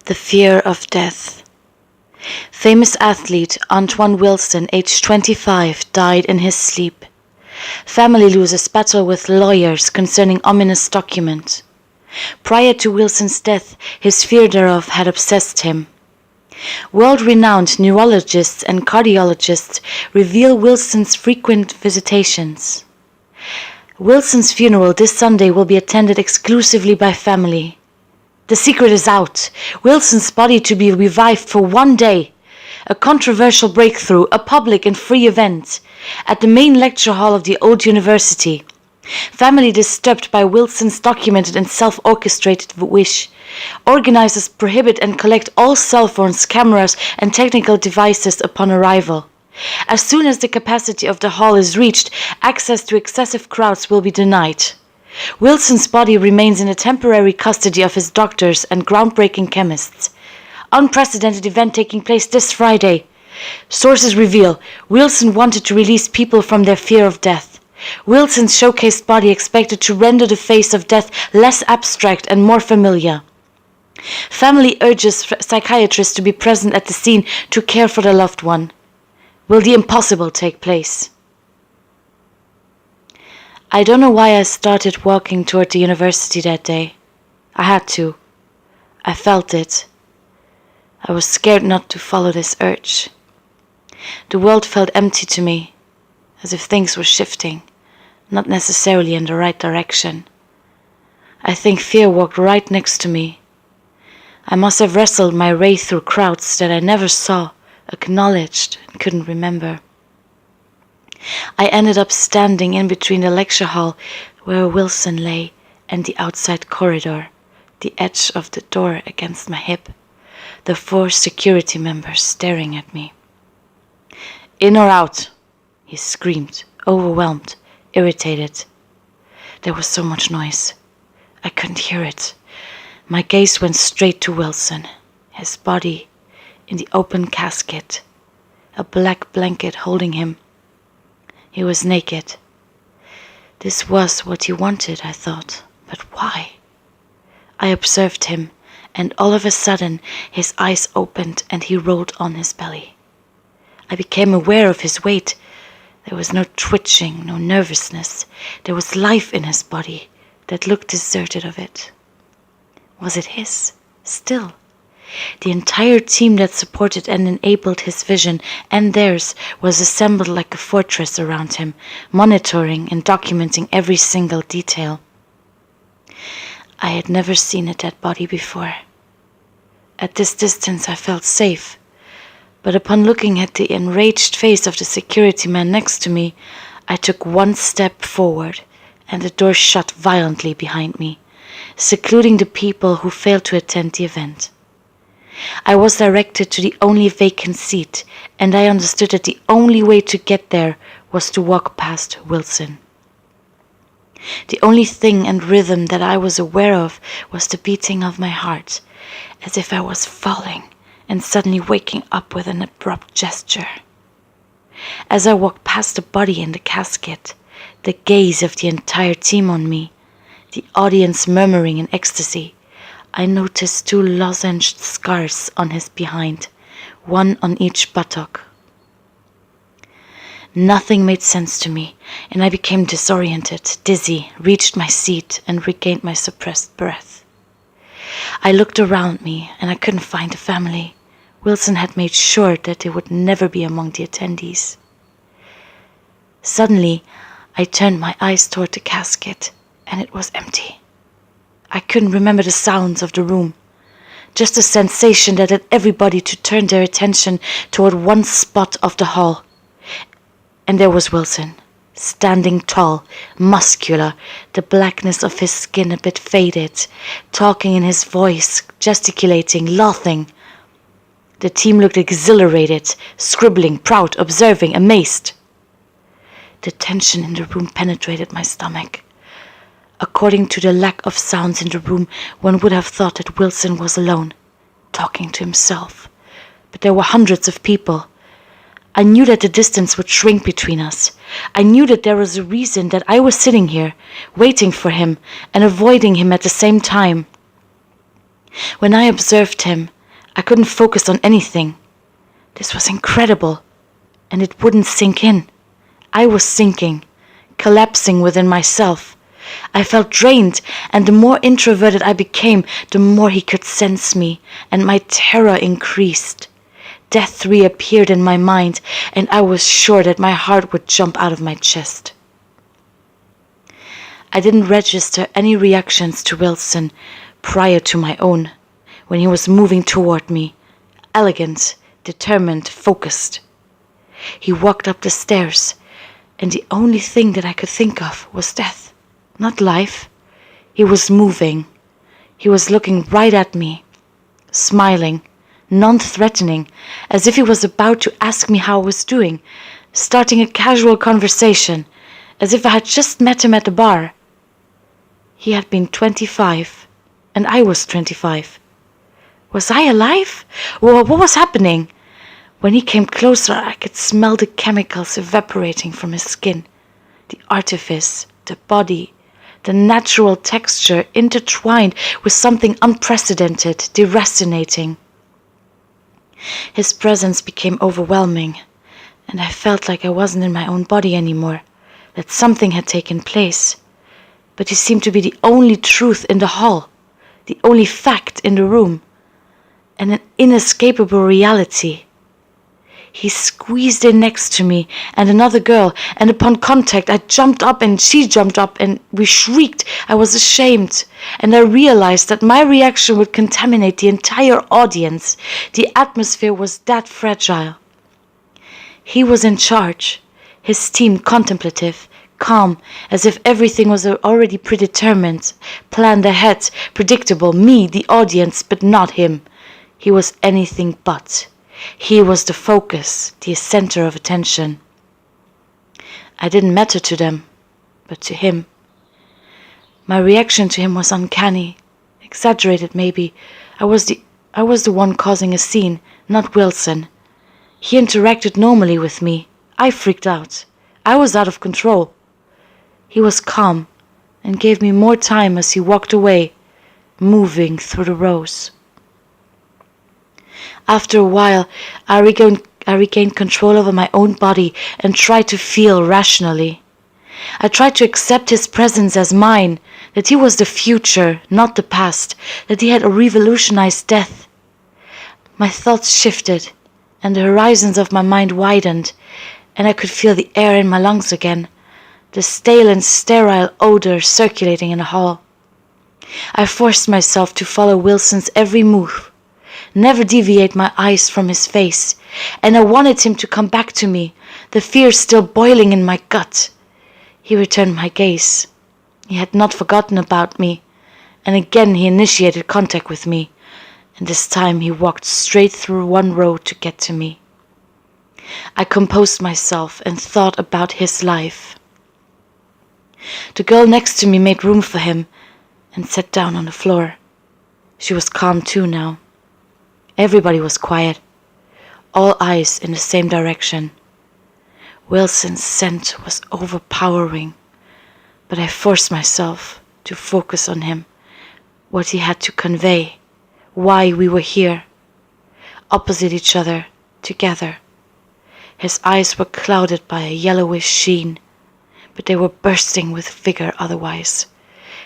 The fear of death. Famous athlete Antoine Wilson, aged 25, died in his sleep. Family loses battle with lawyers concerning ominous document. Prior to Wilson's death, his fear thereof had obsessed him. World-renowned neurologists and cardiologists reveal Wilson's frequent visitations. Wilson's funeral this Sunday will be attended exclusively by family. The secret is out. Wilson's body to be revived for one day. A controversial breakthrough, a public and free event. At the main lecture hall of the old university. Family disturbed by Wilson's documented and self-orchestrated wish. Organizers prohibit and collect all cell phones, cameras and technical devices upon arrival. As soon as the capacity of the hall is reached, access to excessive crowds will be denied. Wilson's body remains in the temporary custody of his doctors and groundbreaking chemists. Unprecedented event taking place this Friday. Sources reveal Wilson wanted to release people from their fear of death. Wilson's showcased body expected to render the face of death less abstract and more familiar. Family urges psychiatrists to be present at the scene to care for their loved one. Will the impossible take place? I don't know why I started walking toward the university that day. I had to. I felt it. I was scared not to follow this urge. The world felt empty to me, as if things were shifting, not necessarily in the right direction. I think fear walked right next to me. I must have wrestled my way through crowds that I never saw, acknowledged, and couldn't remember. I ended up standing in between the lecture hall where Wilson lay and the outside corridor, the edge of the door against my hip, the 4 security members staring at me. "In or out?" he screamed, overwhelmed, irritated. There was so much noise. I couldn't hear it. My gaze went straight to Wilson, his body in the open casket, a black blanket holding him. He was naked. This was what he wanted, I thought, but why? I observed him, and all of a sudden his eyes opened and he rolled on his belly. I became aware of his weight. There was no twitching, no nervousness. There was life in his body that looked deserted of it. Was it his? Still. The entire team that supported and enabled his vision and theirs was assembled like a fortress around him, monitoring and documenting every single detail. I had never seen a dead body before. At this distance I felt safe, but upon looking at the enraged face of the security man next to me, I took one step forward and the door shut violently behind me, secluding the people who failed to attend the event. I was directed to the only vacant seat, and I understood that the only way to get there was to walk past Wilson. The only thing and rhythm that I was aware of was the beating of my heart, as if I was falling and suddenly waking up with an abrupt gesture. As I walked past the body in the casket, the gaze of the entire team on me, the audience murmuring in ecstasy, I noticed 2 lozenged scars on his behind, one on each buttock. Nothing made sense to me, and I became disoriented, dizzy, reached my seat, and regained my suppressed breath. I looked around me, and I couldn't find the family. Wilson had made sure that they would never be among the attendees. Suddenly, I turned my eyes toward the casket, and it was empty. I couldn't remember the sounds of the room, just a sensation that led everybody to turn their attention toward one spot of the hall. And there was Wilson, standing tall, muscular, the blackness of his skin a bit faded, talking in his voice, gesticulating, laughing. The team looked exhilarated, scribbling, proud, observing, amazed. The tension in the room penetrated my stomach. According to the lack of sounds in the room, one would have thought that Wilson was alone, talking to himself. But there were hundreds of people. I knew that the distance would shrink between us. I knew that there was a reason that I was sitting here, waiting for him and avoiding him at the same time. When I observed him, I couldn't focus on anything. This was incredible, and it wouldn't sink in. I was sinking, collapsing within myself. I felt drained, and the more introverted I became, the more he could sense me, and my terror increased. Death reappeared in my mind, and I was sure that my heart would jump out of my chest. I didn't register any reactions to Wilson prior to my own, when he was moving toward me, elegant, determined, focused. He walked up the stairs, and the only thing that I could think of was death, not life. He was moving. He was looking right at me, smiling, non-threatening, as if he was about to ask me how I was doing, starting a casual conversation, as if I had just met him at the bar. He had been 25, and I was 25. Was I alive? What was happening? When he came closer, I could smell the chemicals evaporating from his skin, the artifice, the body, the natural texture intertwined with something unprecedented, deracinating. His presence became overwhelming, and I felt like I wasn't in my own body anymore, that something had taken place. But he seemed to be the only truth in the hall, the only fact in the room, and an inescapable reality. He squeezed in next to me and another girl, and upon contact I jumped up and she jumped up and we shrieked. I was ashamed, and I realized that my reaction would contaminate the entire audience. The atmosphere was that fragile. He was in charge, his team contemplative, calm, as if everything was already predetermined, planned ahead, predictable. Me, the audience, but not him. He was anything but. He was the focus, the center of attention. I didn't matter to them, but to him. My reaction to him was uncanny, exaggerated maybe. I was the one causing a scene, not Wilson. He interacted normally with me. I freaked out. I was out of control. He was calm and gave me more time as he walked away, moving through the rows. After a while, I regained control over my own body and tried to feel rationally. I tried to accept his presence as mine, that he was the future, not the past, that he had revolutionized death. My thoughts shifted, and the horizons of my mind widened, and I could feel the air in my lungs again, the stale and sterile odor circulating in the hall. I forced myself to follow Wilson's every move, never deviate my eyes from his face, and I wanted him to come back to me, the fear still boiling in my gut. He returned my gaze. He had not forgotten about me, and again he initiated contact with me, and this time he walked straight through one row to get to me. I composed myself and thought about his life. The girl next to me made room for him and sat down on the floor. She was calm too now. Everybody was quiet, all eyes in the same direction. Wilson's scent was overpowering, but I forced myself to focus on him, what he had to convey, why we were here, opposite each other, together. His eyes were clouded by a yellowish sheen, but they were bursting with vigor otherwise.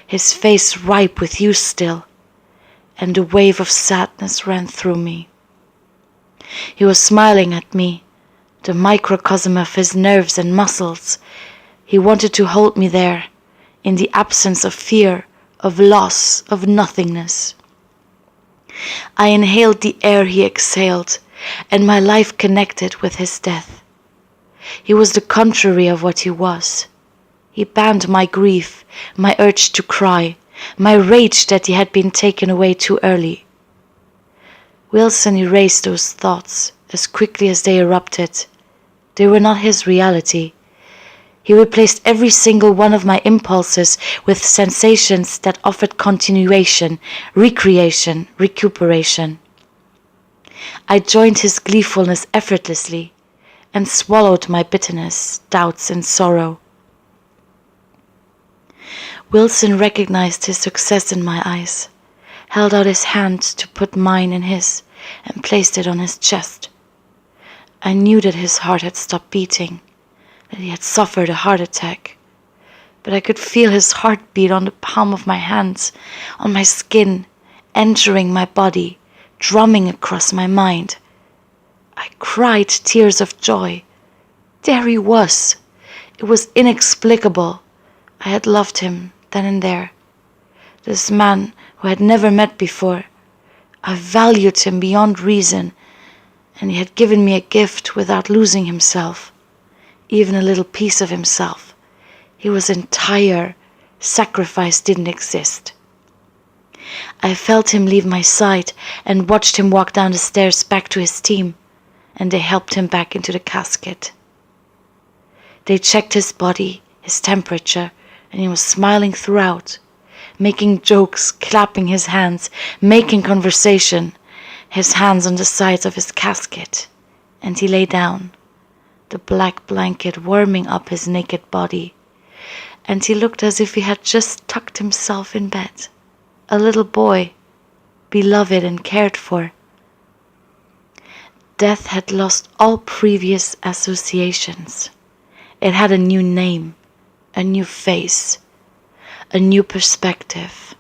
His face ripe with youth still, and a wave of sadness ran through me. He was smiling at me, the microcosm of his nerves and muscles. He wanted to hold me there, in the absence of fear, of loss, of nothingness. I inhaled the air he exhaled, and my life connected with his death. He was the contrary of what he was. He banned my grief, my urge to cry, my rage that he had been taken away too early. Wilson erased those thoughts as quickly as they erupted. They were not his reality. He replaced every single one of my impulses with sensations that offered continuation, recreation, recuperation. I joined his gleefulness effortlessly and swallowed my bitterness, doubts, and sorrow. Wilson recognized his success in my eyes, held out his hand to put mine in his, and placed it on his chest. I knew that his heart had stopped beating, that he had suffered a heart attack, but I could feel his heartbeat on the palm of my hands, on my skin, entering my body, drumming across my mind. I cried tears of joy. There he was. It was inexplicable. I had loved him then and there. This man who I had never met before. I valued him beyond reason, and he had given me a gift without losing himself, even a little piece of himself. He was entire. Sacrifice didn't exist. I felt him leave my side and watched him walk down the stairs back to his team, and they helped him back into the casket. They checked his body, his temperature, and he was smiling throughout, making jokes, clapping his hands, making conversation, his hands on the sides of his casket, and he lay down, the black blanket warming up his naked body, and he looked as if he had just tucked himself in bed, a little boy, beloved and cared for. Death had lost all previous associations. It had a new name, a new face, a new perspective.